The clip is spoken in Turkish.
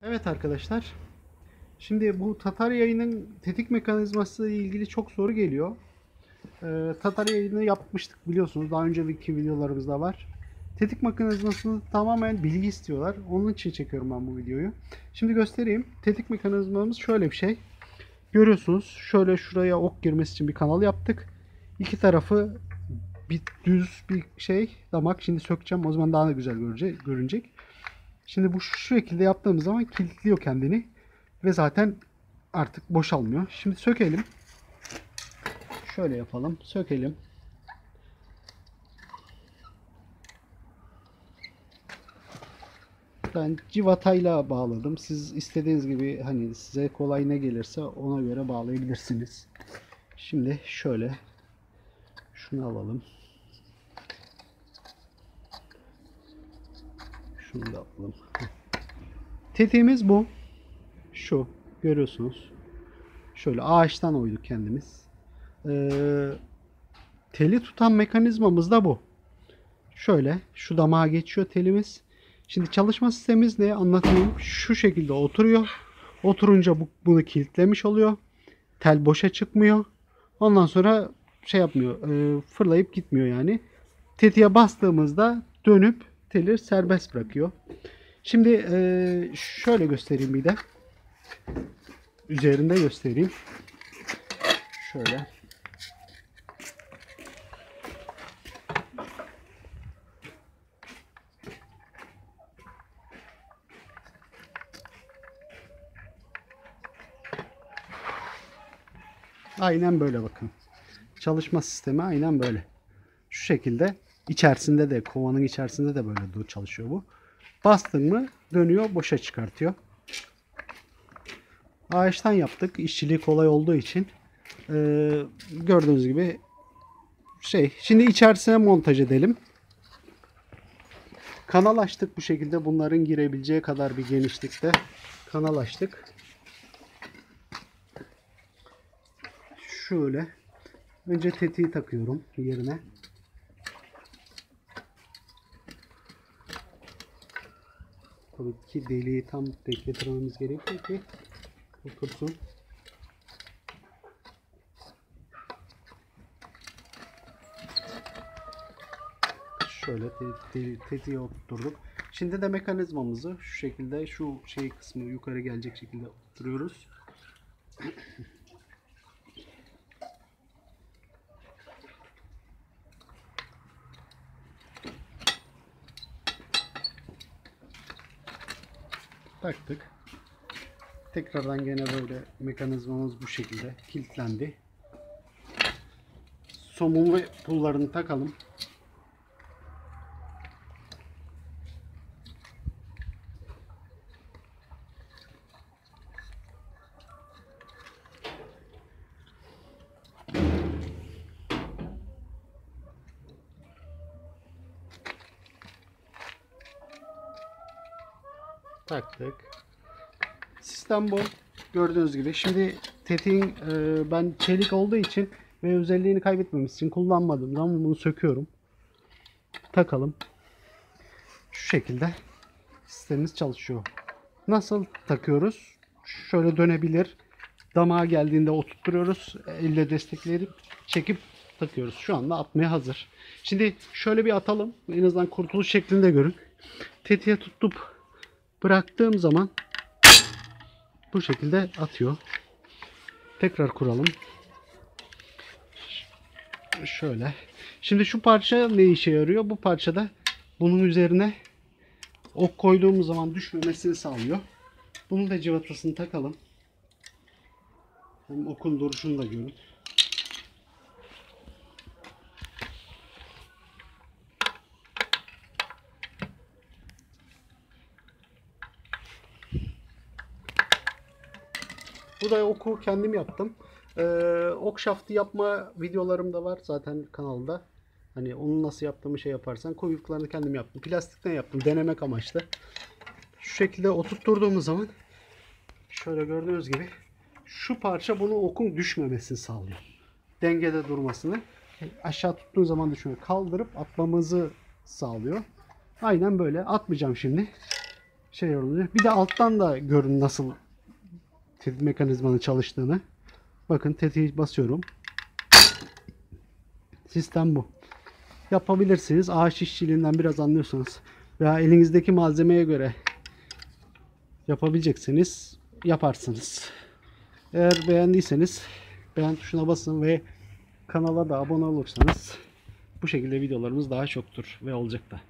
Evet arkadaşlar. Şimdi bu Tatar yayının tetik mekanizması ile ilgili çok soru geliyor. Tatar yayını yapmıştık biliyorsunuz. Daha önceki videolarımızda var. Tetik mekanizmasını tamamen bilgi istiyorlar. Onun için çekiyorum ben bu videoyu. Şimdi göstereyim. Tetik mekanizmamız şöyle bir şey. Görüyorsunuz. Şöyle şuraya ok girmesi için bir kanal yaptık. İki tarafı bir düz bir şey damak. Şimdi sökeceğim. O zaman daha da güzel görünecek. Şimdi bu şu şekilde yaptığımız zaman kilitliyor kendini. Ve zaten artık boşalmıyor. Şimdi sökelim. Şöyle yapalım. Sökelim. Ben civatayla bağladım. Siz istediğiniz gibi hani size kolay ne gelirse ona göre bağlayabilirsiniz. Şimdi şöyle şunu alalım. Şunu da alalım. Tetiğimiz bu. Şu. Görüyorsunuz. Şöyle ağaçtan oyduk kendimiz. Teli tutan mekanizmamız da bu. Şöyle şu damağa geçiyor telimiz. Şimdi çalışma sistemimiz ne anlatayım. Şu şekilde oturuyor. Oturunca bunu kilitlemiş oluyor. Tel boşa çıkmıyor. Ondan sonra şey yapmıyor. Fırlayıp gitmiyor yani. Tetiğe bastığımızda dönüp teli serbest bırakıyor. Şimdi şöyle göstereyim bir de. Üzerinde göstereyim. Şöyle. Aynen böyle bakın. Çalışma sistemi aynen böyle. Şu şekilde içerisinde de kovanın içerisinde de böyle çalışıyor bu. Bastın mı dönüyor boşa çıkartıyor. Ağaçtan yaptık. İşçiliği kolay olduğu için gördüğünüz gibi şimdi içerisine montaj edelim. Kanal açtık bu şekilde bunların girebileceği kadar bir genişlikte kanal açtık. Şöyle önce tetiği takıyorum yerine. Tabii ki deliği tam denk getirmemiz gerekiyor ki otursun. Şöyle tetiği oturturduk. Şimdi de mekanizmamızı şu şekilde şu kısmı yukarı gelecek şekilde oturtuyoruz. Taktık. Tekrardan gene böyle mekanizmamız bu şekilde kilitlendi. Somun ve pullarını takalım. Taktık. Sistem bu. Gördüğünüz gibi. Şimdi tetiğin ben çelik olduğu için ve özelliğini kaybetmemiz için kullanmadığım zaman bunu söküyorum. Takalım. Şu şekilde sistemimiz çalışıyor. Nasıl takıyoruz? Şöyle dönebilir. Damağa geldiğinde oturtturuyoruz. Elle destekleyip çekip takıyoruz. Şu anda atmaya hazır. Şimdi şöyle bir atalım. En azından kurtuluş şeklinde görün. Tetiğe tutup bıraktığım zaman bu şekilde atıyor. Tekrar kuralım. Şöyle. Şimdi şu parça ne işe yarıyor? Bu parçada bunun üzerine ok koyduğumuz zaman düşmemesini sağlıyor. Bunun da cıvatasını takalım. Hem okun duruşunu da görün. Bu da oku kendim yaptım. Ok şaftı yapma videolarım da var zaten kanalda. Hani onu nasıl yaptığımı yaparsan kuyruklarını kendim yaptım. Plastikten yaptım denemek amaçlı. Şu şekilde oturtturduğumuz zaman şöyle gördüğünüz gibi şu parça bunu okun düşmemesini sağlıyor. Dengede durmasını. Aşağı tuttuğun zaman düşüyor. Kaldırıp atmamızı sağlıyor. Aynen böyle. Atmayacağım şimdi. şey oluyor. Bir de alttan da görün nasıl tetik mekanizmanın çalıştığını. Bakın tetiği basıyorum. Sistem bu. Yapabilirsiniz. Ağaç işçiliğinden biraz anlıyorsanız veya elinizdeki malzemeye göre yapabileceksiniz. Yaparsınız. Eğer beğendiyseniz beğen tuşuna basın ve kanala da abone olursanız bu şekilde videolarımız daha çoktur ve olacak da.